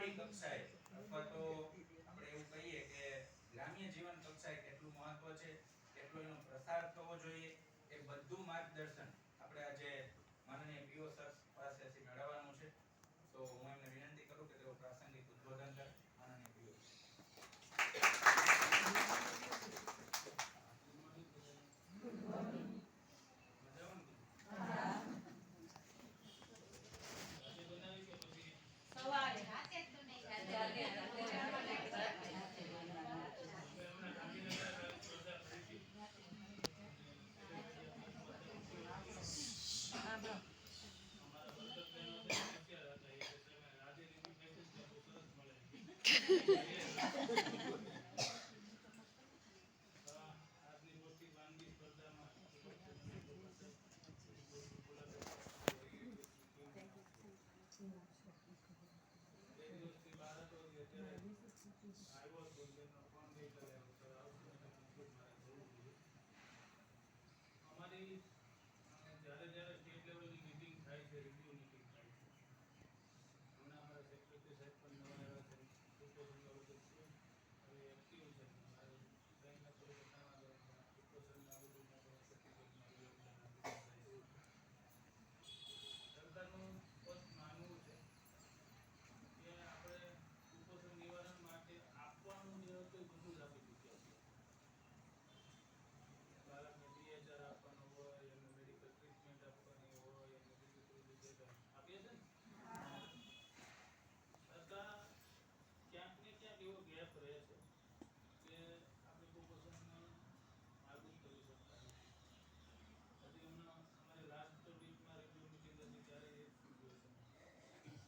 અંગણવાડી કક્ષાએ અથવા તો આપણે એવું કહીએ કે ગ્રામ્ય જીવન કક્ષાએ કેટલું મહત્વ છે, કેટલો એનો પ્રસાર થવો જોઈએ, એ બધું માર્ગદર્શન આપણે આજે માનનીય પીઓ સર પાસેથી મેળવવાનું છે. તો હું એમને વિનંતી કરું કે તેઓ પ્રાસંગિક ઉદ્બોધન કરે. માનનીય પીઓ. સવારે રાતે તો નહીં અમારી જ્યારે જ્યારે સ્ટેટ લેવલની મીટિંગ થાય છે, રિવ્યુ મીટિંગ થાય છે, હમણાં અમારા સેક્રેટરી સાહેબ પણ નવા એવા છે, કુપોષણ બાબતે હવે એક્ટિવ છે. મારે બેંકના થોડું બતાવવા કુપોષણના બધું સર્ટિફિકેટમાં યોગદાન આપી છે. સરકારનું સ્પષ્ટ માનવું છે કે આપણે કુપોષણ નિવારણ માટે આપવાનું જે હતું એ બધું જ આપી ચૂક્યા છીએ. બાળકને DHR આપવાનો હોય, એમને મેડિકલ ટ્રીટમેન્ટ આપવાની હોય, એમને બીજું આપીએ છે ને. છતાં ક્યાંક ને ક્યાંક એવો ગેપ રહે છે કે આપણે કુપોષણને નાબૂદ કરી શકતા નથી. હજી હમણાં અમારી લાસ્ટ વીકમાં રિવ્યુ મિટિંગ હતી ત્યારે એ સિચ્યુએશન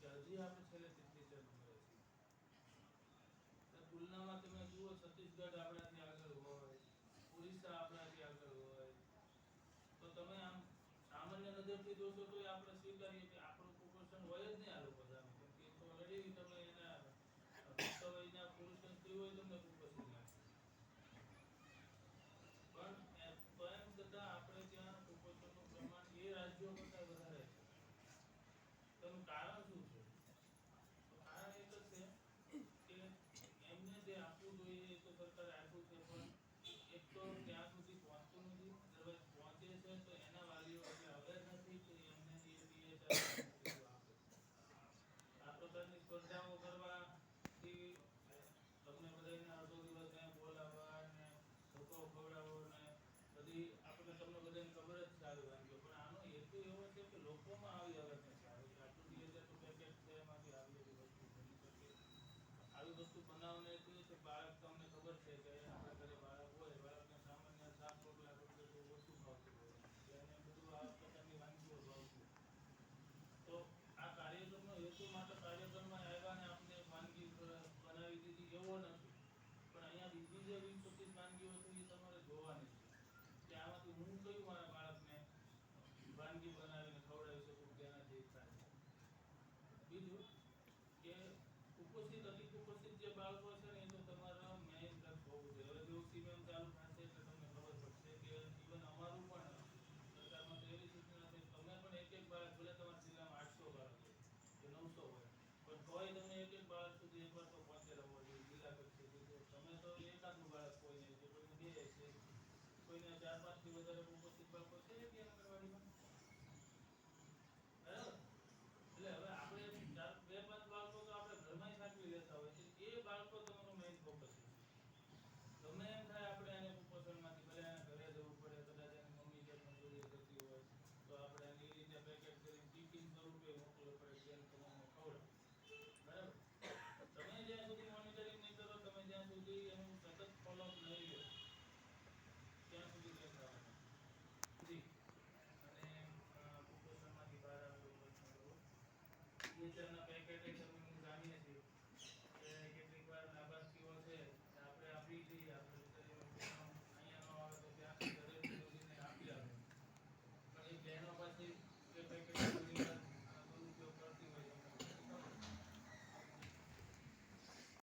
કે હજી આપણે છેલ્લે 73 નંબરે છીએ. તુલનામાં તમે જુઓ, છત્તીસગઢ આપણાથી આગળ હોય, ઓરિસ્સા આપણાથી આગળ હોય, તો તમે આમ સામાન્ય નજરથી જોશો તો આપણે સ્વીકારીએ કે આપણું કુપોષણ હોય જ નહીં આ લોકો સામે, કેમ કે તો ઓલરેડી તમે એના મુક્ત વયના પુરુષ અને સ્ત્રી હોય તમને કુપોષણ લાગે. પણ તો એમ છતાં આપણે ત્યાં કુપોષણનું પ્રમાણ એ રાજ્યો કરતાં વધારે છે. તેનું કારણ શું છે? તો કારણ એક જ છે કે એમને જે આપવું જોઈએ એ તો સરકારે આપ્યું છે, પણ એક તો ત્યાં સુધી પહોંચતું નથી, અદરવાઇઝ પહોંચે છે તો એના વાલીઓ એટલે અવેર નથી કે એમને એ DHR આપે. આ પ્રકારની સ્પર્ધાઓ કરવાથી તમને બધાને અડધો દિવસ ત્યાં બોલાવવા અને ધક્કો ખવડાવવો ને બધી આપણે તમને બધાને ખબર જ સારી વાનગીઓ, પણ આનો હેતુ એવો છે કે લોકોમાં આવી અવેરનેસ આવે કે આટલું DHR પેકેટ છે, એમાંથી આવી બધી વસ્તુ બની શકે. આવી વસ્તુ બનાવવાનો હેતુ એ છે બાળક, તમને ખબર છે કે આપણા ઘરે બાળક હોય, બાળકને સામાન્ય શાક રોટલા રોટલી તો ઓછું ભાવતું હોય, એટલે એને બધું આ પ્રકારની વાનગીઓ ભાવતી હોય. તો આ કાર્યક્રમનો હેતુ માત્ર કાર્યક્રમમાં આવ્યા અને આપણે વાનગી બનાવી દીધી એવો નથી, પણ અહીંયા બીજી જે 20-25 વાનગીઓ છે એ તમારે જોવાની છે કે આમાંથી હું કયું મારા બાળકને વાનગી બનાવીને ખવડાવી શકું જેનાથી થાય. બીજું કે કુપોષિત અતિ કુપોષિત જે બાળકો છે ને, એ તો તમારા મેઇન લક્ષ્ય હોવું જોઈએ. હવે જો સીએમ ચાલુ થશે એટલે તમને ખબર પડશે કે ઇવન અમારું પણ સરકારમાં તો એવી સૂચના છે, તમે પણ એક બાળક, ભલે તમારા જિલ્લામાં 800 બાળક હોય કે 900 હોય, પણ તોય તમે એક બાળક સુધી એકવાર તો પહોંચે રહેવો જોઈએ જિલ્લા કક્ષાએ. તમે તો એકાદનું બાળક કોઈને છે, કોઈને 2 છે, કોઈને 4-5 થી વધારે કુપોષિત બાળકો છે કે અંગણવાડીમાં, બરાબર? એટલે હવે આપણે 2-5 બાળકો તો આપણે ઘરમાં સાચવી લેતા હોય છે, એ બાળકો તમારો મેઇન ફોકસ છે. ગમે એમ થાય